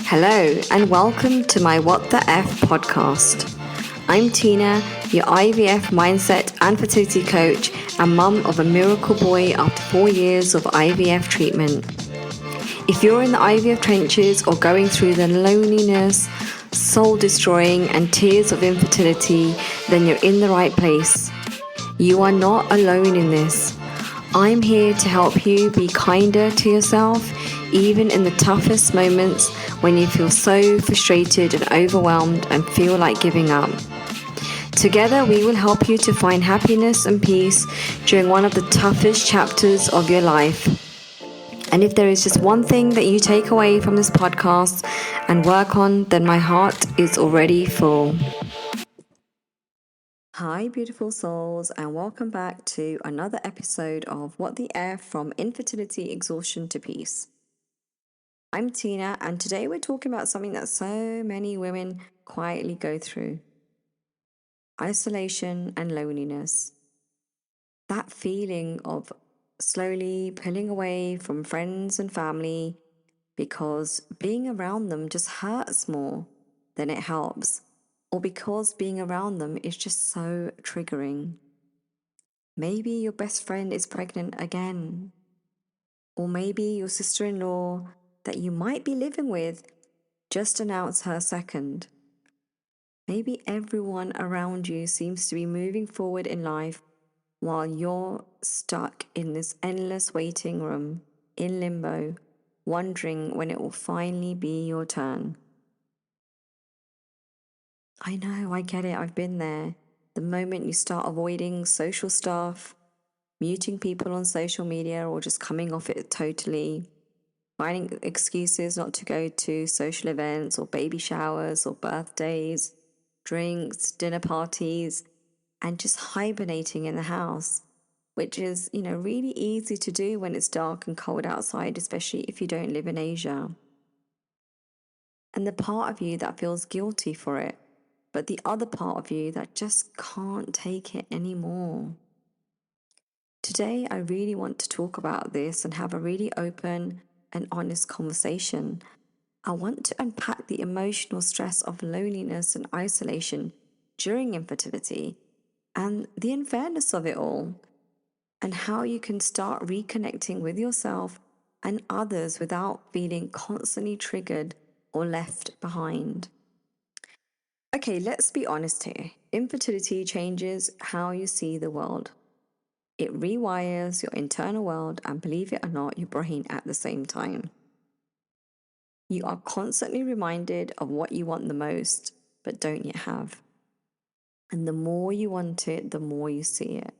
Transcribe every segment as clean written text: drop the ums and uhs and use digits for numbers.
Hello, and welcome to my What the F podcast. I'm Tina, your IVF mindset and fertility coach and mum of a miracle boy after 4 years of IVF treatment. If you're in the IVF trenches or going through the loneliness, soul-destroying and tears of infertility, then you're in the right place. You are not alone in this. I'm here to help you be kinder to yourself, even in the toughest moments when you feel so frustrated and overwhelmed and feel like giving up. Together, we will help you to find happiness and peace during one of the toughest chapters of your life. And if there is just one thing that you take away from this podcast and work on, then my heart is already full. Hi, beautiful souls, and welcome back to another episode of What the F, from infertility exhaustion to peace. I'm Tina, and today we're talking about something that so many women quietly go through: isolation and loneliness. That feeling of slowly pulling away from friends and family because being around them just hurts more than it helps, or because being around them is just so triggering. Maybe your best friend is pregnant again, or maybe your sister-in-law that you might be living with just announced her second. Maybe everyone around you seems to be moving forward in life while you're stuck in this endless waiting room in limbo, wondering when it will finally be your turn. I know, I get it, I've been there. The moment you start avoiding social stuff, muting people on social media, or just coming off it totally, finding excuses not to go to social events or baby showers or birthdays, drinks, dinner parties, and just hibernating in the house, which is, really easy to do when it's dark and cold outside, especially if you don't live in Asia. And the part of you that feels guilty for it, but the other part of you that just can't take it anymore. Today, I really want to talk about this and have a really open and honest conversation. I want to unpack the emotional stress of loneliness and isolation during infertility and the unfairness of it all, and how you can start reconnecting with yourself and others without feeling constantly triggered or left behind. Okay, let's be honest here. Infertility changes how you see the world. It rewires your internal world and, believe it or not, your brain at the same time. You are constantly reminded of what you want the most, but don't yet have. And the more you want it, the more you see it.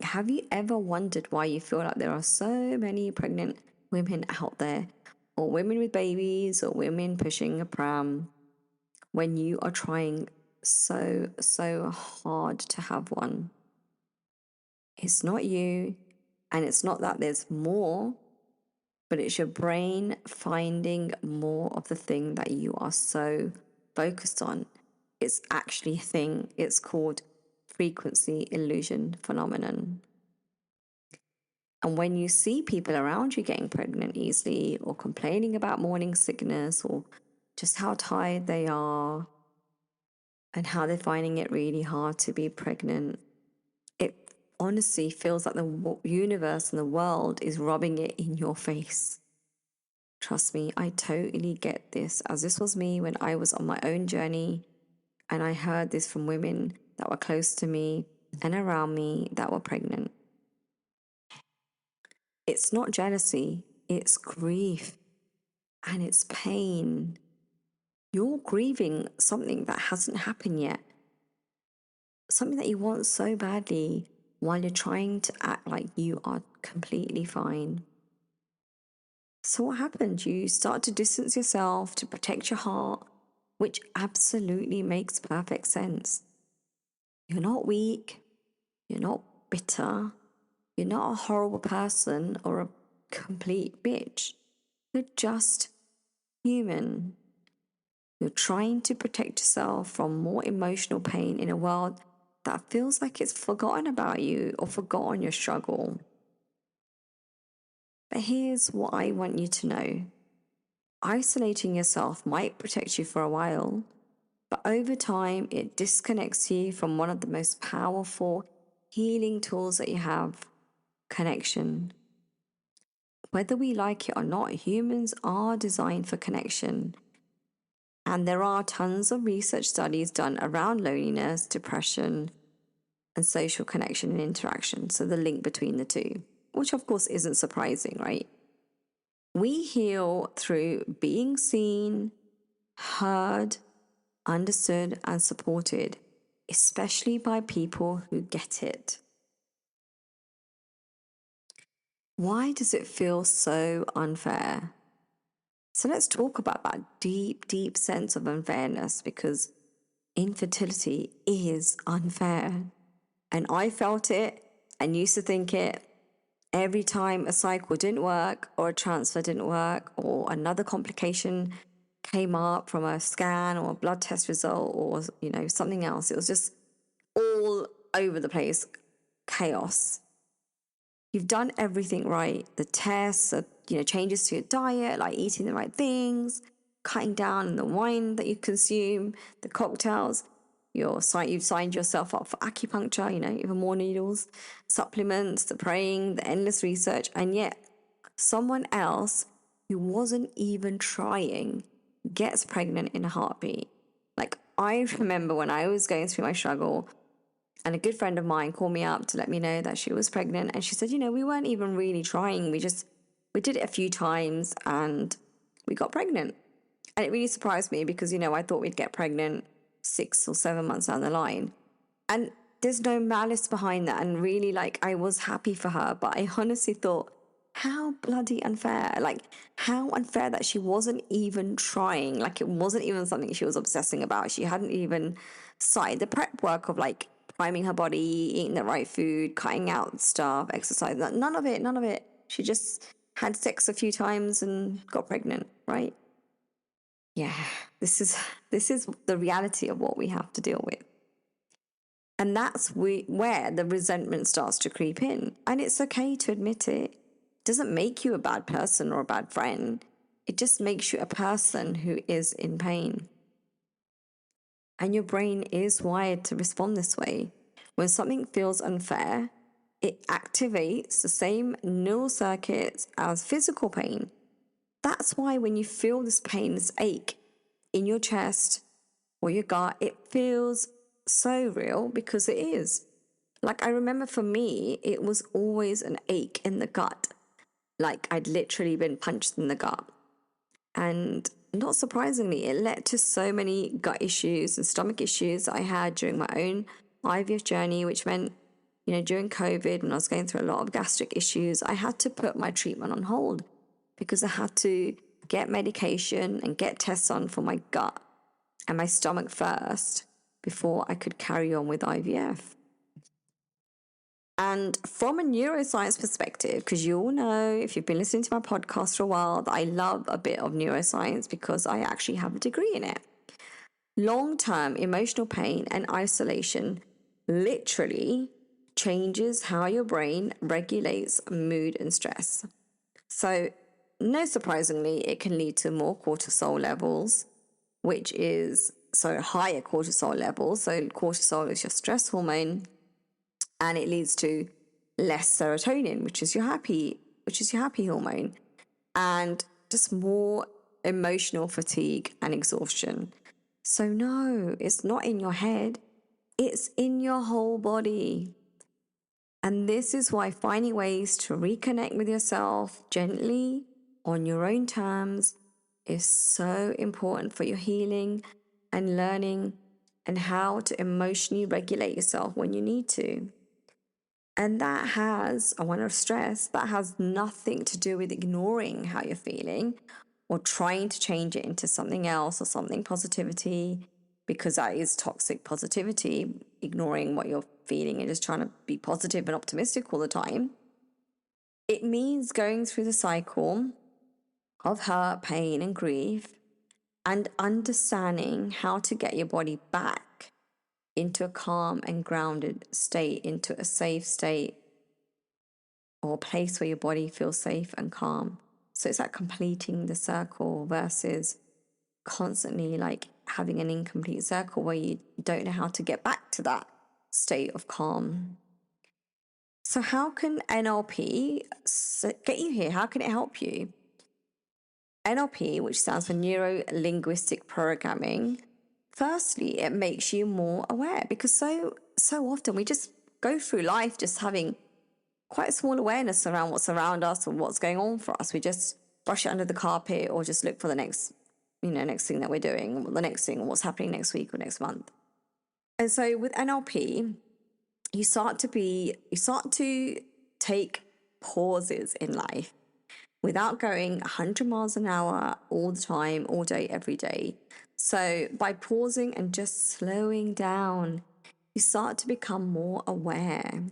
Have you ever wondered why you feel like there are so many pregnant women out there, or women with babies, or women pushing a pram, when you are trying so hard to have one? It's not you, and it's not that there's more, but it's your brain finding more of the thing that you are so focused on. It's actually a thing. It's called frequency illusion phenomenon. And when you see people around you getting pregnant easily, or complaining about morning sickness, or just how tired they are and how they're finding it really hard to be pregnant, it honestly feels like the universe and the world is rubbing it in your face. Trust me, I totally get this, as this was me when I was on my own journey, and I heard this from women that were close to me and around me that were pregnant. It's not jealousy, it's grief, and it's pain. You're grieving something that hasn't happened yet, something that you want so badly, while you're trying to act like you are completely fine. So what happened? You start to distance yourself to protect your heart, which absolutely makes perfect sense. You're not weak, you're not bitter, you're not a horrible person or a complete bitch. You're just human. You're trying to protect yourself from more emotional pain in a world that feels like it's forgotten about you or forgotten your struggle. But here's what I want you to know. Isolating yourself might protect you for a while, but over time, it disconnects you from one of the most powerful healing tools that you have: connection. Whether we like it or not, humans are designed for connection. And there are tons of research studies done around loneliness, depression, and social connection and interaction. So the link between the two, which of course isn't surprising, right? We heal through being seen, heard, understood, and supported, especially by people who get it. Why does it feel so unfair? So let's talk about that deep, deep sense of unfairness, because infertility is unfair. And I felt it and used to think it every time a cycle didn't work or a transfer didn't work or another complication came up from a scan or a blood test result or, something else. It was just all over the place, chaos. You've done everything right. The tests, changes to your diet, like eating the right things, cutting down on the wine that you consume, the cocktails. You've signed yourself up for acupuncture, even more needles, supplements, the praying, the endless research. And yet someone else who wasn't even trying gets pregnant in a heartbeat. Like, I remember when I was going through my struggle, and a good friend of mine called me up to let me know that she was pregnant. And she said, we weren't even really trying. We did it a few times and we got pregnant. And it really surprised me because, I thought we'd get pregnant 6 or 7 months down the line. And there's no malice behind that. And really, I was happy for her. But I honestly thought, how bloody unfair. How unfair that she wasn't even trying. It wasn't even something she was obsessing about. She hadn't even started the prep work of priming her body, eating the right food, cutting out stuff, exercise. None of it. She just had sex a few times and got pregnant, right? Yeah, this is the reality of what we have to deal with. And that's where the resentment starts to creep in. And it's okay to admit it. It doesn't make you a bad person or a bad friend. It just makes you a person who is in pain. And your brain is wired to respond this way. When something feels unfair, it activates the same neural circuits as physical pain. That's why when you feel this pain, this ache in your chest or your gut, it feels so real because it is. I remember for me, it was always an ache in the gut. I'd literally been punched in the gut. And not surprisingly, it led to so many gut issues and stomach issues that I had during my own IVF journey, which meant, during COVID, when I was going through a lot of gastric issues, I had to put my treatment on hold because I had to get medication and get tests on for my gut and my stomach first before I could carry on with IVF. And from a neuroscience perspective, because you all know, if you've been listening to my podcast for a while, that I love a bit of neuroscience because I actually have a degree in it. Long-term emotional pain and isolation literally changes how your brain regulates mood and stress. So, no surprisingly, it can lead to more cortisol levels, which is higher cortisol levels. So cortisol is your stress hormone. And it leads to less serotonin, which is your happy hormone, and just more emotional fatigue and exhaustion. So no, it's not in your head, it's in your whole body. And this is why finding ways to reconnect with yourself gently on your own terms is so important for your healing and learning and how to emotionally regulate yourself when you need to. And I want to stress, that has nothing to do with ignoring how you're feeling or trying to change it into something else or something positivity, because that is toxic positivity, ignoring what you're feeling and just trying to be positive and optimistic all the time. It means going through the cycle of hurt, pain, and grief and understanding how to get your body back into a calm and grounded state, into a safe state, or a place where your body feels safe and calm. So it's like completing the circle versus constantly like having an incomplete circle where you don't know how to get back to that state of calm. So how can NLP get you here? How can it help you? NLP, which stands for Neuro Linguistic Programming, firstly, it makes you more aware, because so often we just go through life just having quite a small awareness around what's around us or what's going on for us. We just brush it under the carpet or just look for the next thing that we're doing, or the next thing, or what's happening next week or next month. And so with NLP, you start to take pauses in life without going 100 miles an hour all the time, all day, every day. So by pausing and just slowing down, you start to become more aware.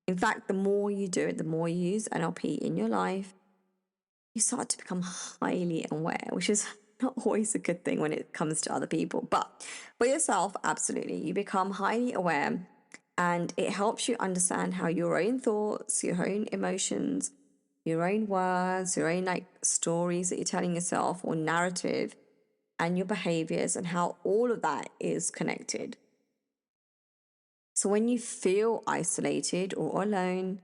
In fact, the more you do it, the more you use NLP in your life, you start to become highly aware, which is not always a good thing when it comes to other people. But for yourself, absolutely. You become highly aware, and it helps you understand how your own thoughts, your own emotions, your own words, your own like stories that you're telling yourself or narrative, and your behaviors, and how all of that is connected. So when you feel isolated or alone,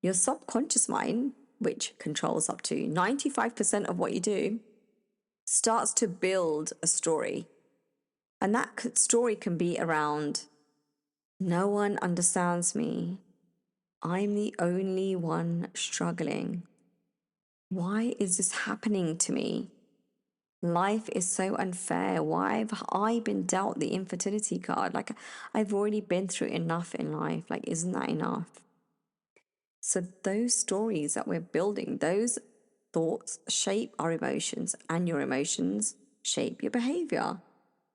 your subconscious mind, which controls up to 95% of what you do, starts to build a story. And that story can be around, no one understands me. I'm the only one struggling. Why is this happening to me? Life is so unfair. Why have I been dealt the infertility card? Like, I've already been through enough in life. Like, isn't that enough? So those stories that we're building, those thoughts shape our emotions, and your emotions shape your behavior.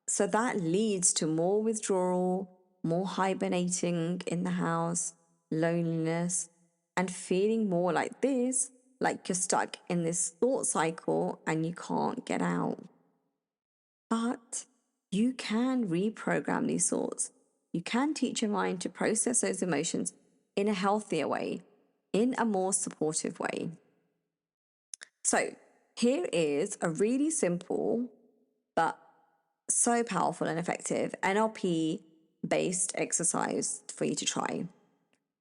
So that leads to more withdrawal, more hibernating in the house, loneliness, and feeling more like this, like you're stuck in this thought cycle and you can't get out. But you can reprogram these thoughts. You can teach your mind to process those emotions in a healthier way, in a more supportive way. So here is a really simple but so powerful and effective NLP based exercise for you to try.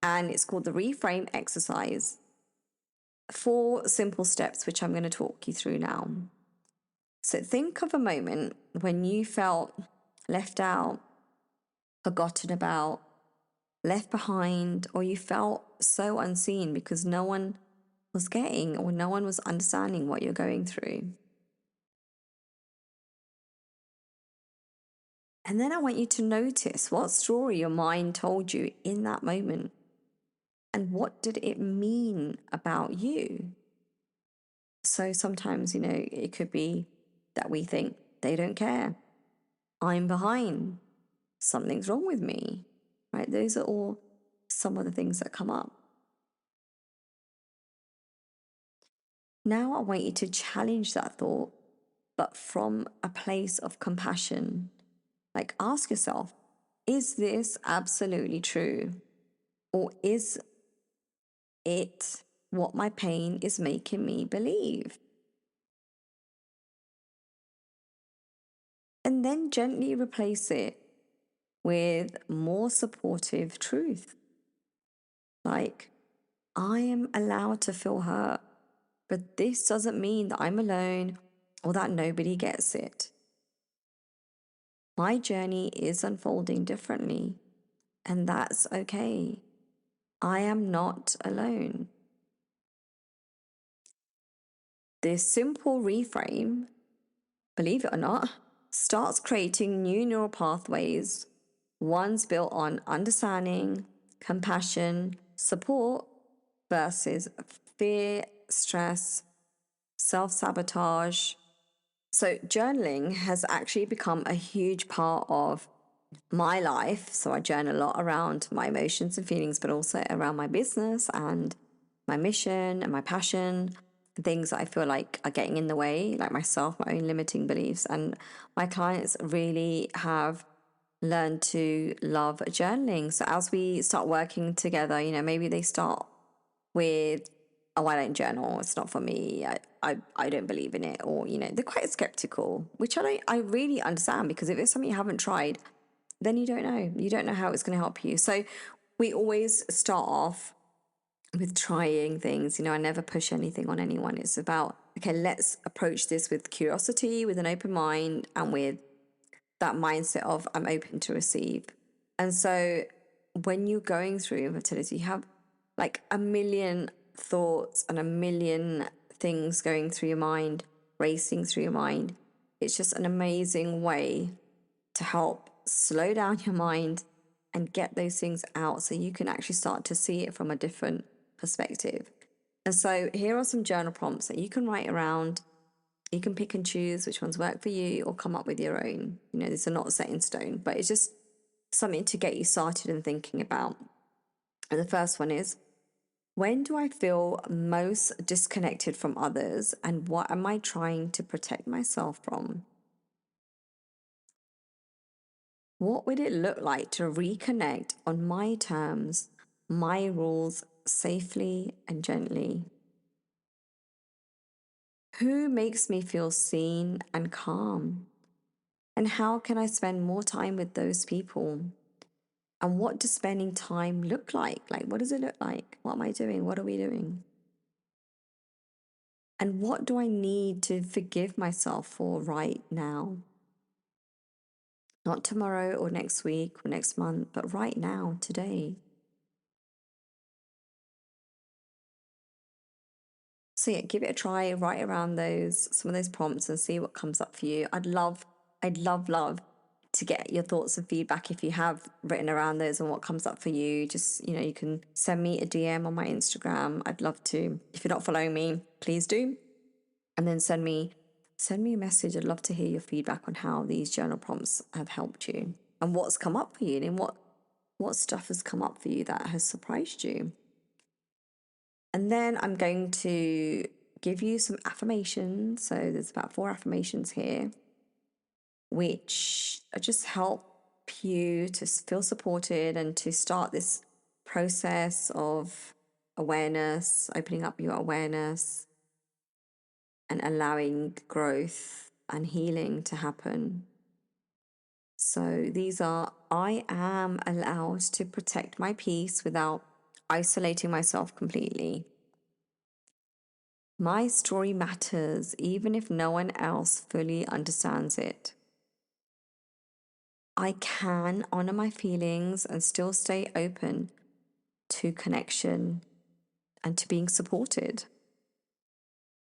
And it's called the reframe exercise. 4 simple steps, which I'm going to talk you through now. So think of a moment when you felt left out, forgotten about, left behind, or you felt so unseen because no one was getting or no one was understanding what you're going through. And then I want you to notice what story your mind told you in that moment. And what did it mean about you? So sometimes, it could be that we think they don't care. I'm behind. Something's wrong with me, right? Those are all some of the things that come up. Now I want you to challenge that thought, but from a place of compassion. Like, ask yourself, is this absolutely true? Or is it what my pain is making me believe? And then gently replace it with more supportive truth. Like, I am allowed to feel hurt, but this doesn't mean that I'm alone or that nobody gets it. My journey is unfolding differently, and that's okay. I am not alone. This simple reframe, believe it or not, starts creating new neural pathways, ones built on understanding, compassion, support versus fear, stress, self-sabotage. So journaling has actually become a huge part of my life. So I journal a lot around my emotions and feelings, but also around my business and my mission and my passion, the things that I feel like are getting in the way, like myself, my own limiting beliefs. And my clients really have learned to love journaling. So as we start working together, maybe they start with, oh, I don't journal, it's not for me, I don't believe in it, or, you know, they're quite skeptical, which I really understand, because if it's something you haven't tried, then you don't know how it's going to help you. So we always start off with trying things. You know, I never push anything on anyone. It's about, okay, let's approach this with curiosity, with an open mind, and with that mindset of I'm open to receive. And so when you're going through infertility, you have like a million thoughts and a million things going through your mind, racing through your mind. It's just an amazing way to help slow down your mind and get those things out so you can actually start to see it from a different perspective. And so here are some journal prompts that you can write around. You can pick and choose which ones work for you, or come up with your own. You know, these are not set in stone, but it's just something to get you started and thinking about. And the first one is, when do I feel most disconnected from others, and what am I trying to protect myself from? What would it look like to reconnect on my terms, my rules, safely and gently? Who makes me feel seen and calm? And how can I spend more time with those people? And what does spending time look like? Like, what does it look like? What am I doing? What are we doing? And what do I need to forgive myself for right now? Not tomorrow or next week or next month, but right now, today. So yeah, give it a try, write around some of those prompts and see what comes up for you. I'd love to get your thoughts and feedback if you have written around those and what comes up for you. Just, you know, you can send me a DM on my Instagram. I'd love to. If you're not following me, please do. And then send me a message. I'd love to hear your feedback on how these journal prompts have helped you and what's come up for you, and what stuff has come up for you that has surprised you. And then I'm going to give you some affirmations. So there's about 4 affirmations here, which just help you to feel supported and to start this process of awareness, opening up your awareness and allowing growth and healing to happen. So these are, I am allowed to protect my peace without isolating myself completely. My story matters even if no one else fully understands it. I can honor my feelings and still stay open to connection and to being supported.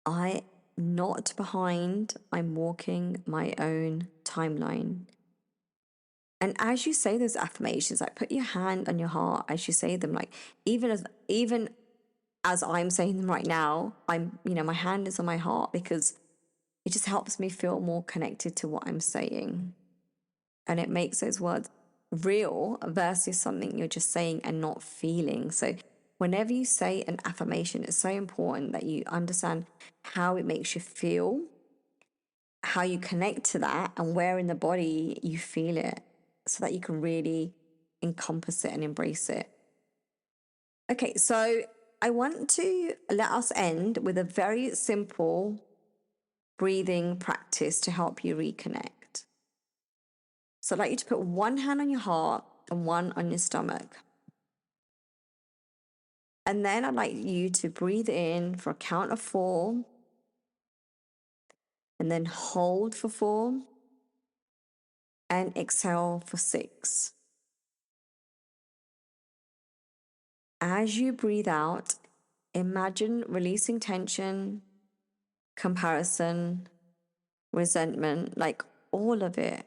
I'm not behind, I'm walking my own timeline. And as you say those affirmations, like put your hand on your heart as you say them, like even as I'm saying them right now, my hand is on my heart, because it just helps me feel more connected to what I'm saying. And it makes those words real versus something you're just saying and not feeling. So whenever you say an affirmation, it's so important that you understand how it makes you feel, how you connect to that, and where in the body you feel it, so that you can really encompass it and embrace it. Okay, so I want to let us end with a very simple breathing practice to help you reconnect. So I'd like you to put one hand on your heart and one on your stomach. And then I'd like you to breathe in for a count of 4, and then hold for 4, and exhale for 6. As you breathe out, imagine releasing tension, comparison, resentment, like all of it.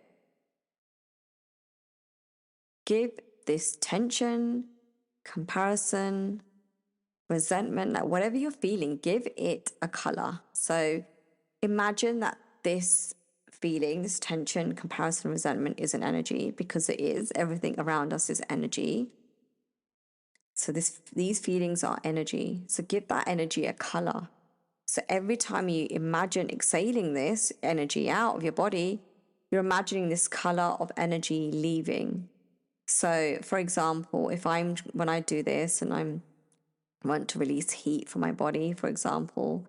Give this tension, comparison, resentment, like whatever you're feeling, give it a color. So imagine that this feeling, this tension, comparison, resentment is an energy, because it is. Everything around us is energy. So these feelings are energy. So give that energy a color. So every time you imagine exhaling this energy out of your body, you're imagining this color of energy leaving. So for example, when I do this and I'm I want to release heat from my body, for example,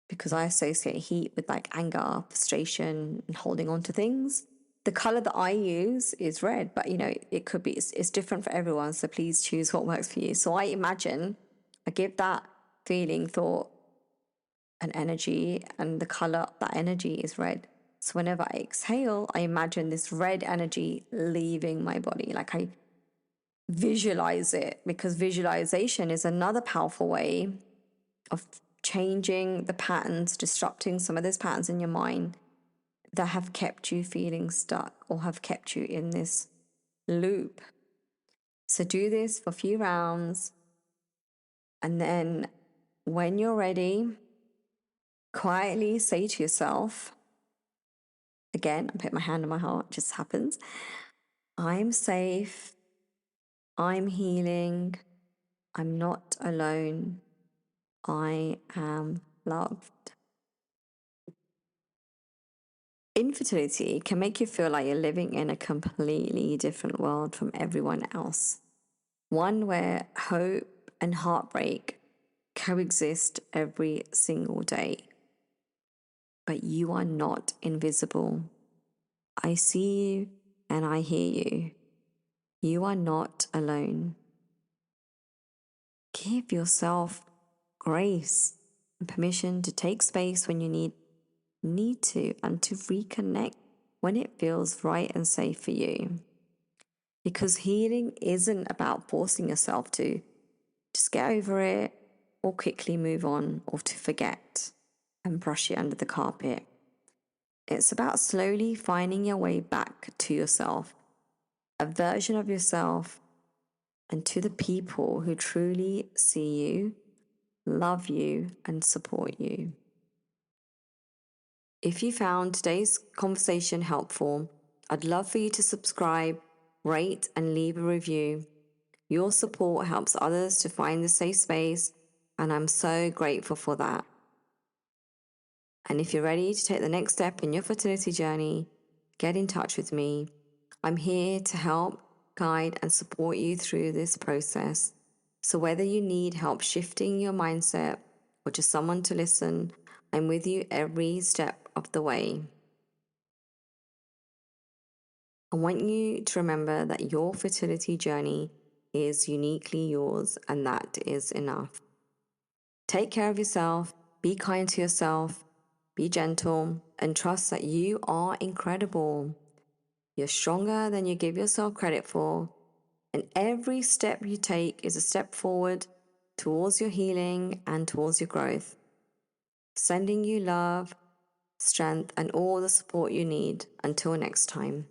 because I associate heat with like anger, frustration, and holding on to things. The color that I use is red, but it could be, it's different for everyone. So please choose what works for you. So I give that feeling, thought, and energy, and the color, that energy is red. So whenever I exhale, I imagine this red energy leaving my body. Like I visualize it, because visualization is another powerful way of changing the patterns, disrupting some of those patterns in your mind that have kept you feeling stuck or have kept you in this loop. So do this for a few rounds. And then when you're ready, quietly say to yourself, again, I put my hand on my heart, just happens. I'm safe. I'm healing. I'm not alone. I am loved. Infertility can make you feel like you're living in a completely different world from everyone else. One where hope and heartbreak coexist every single day. But you are not invisible. I see you and I hear you. You are not alone. Give yourself grace and permission to take space when you need to, and to reconnect when it feels right and safe for you. Because healing isn't about forcing yourself to just get over it or quickly move on or to forget and brush it under the carpet. It's about slowly finding your way back to yourself, a version of yourself, and to the people who truly see you, love you, and support you. If you found today's conversation helpful, I'd love for you to subscribe, rate, and leave a review. Your support helps others to find the safe space, and I'm so grateful for that. And if you're ready to take the next step in your fertility journey, get in touch with me. I'm here to help, guide, and support you through this process. So whether you need help shifting your mindset or just someone to listen, I'm with you every step of the way. I want you to remember that your fertility journey is uniquely yours, and that is enough. Take care of yourself, be kind to yourself, be gentle, and trust that you are incredible. You're stronger than you give yourself credit for, and every step you take is a step forward towards your healing and towards your growth. Sending you love, strength, and all the support you need. Until next time.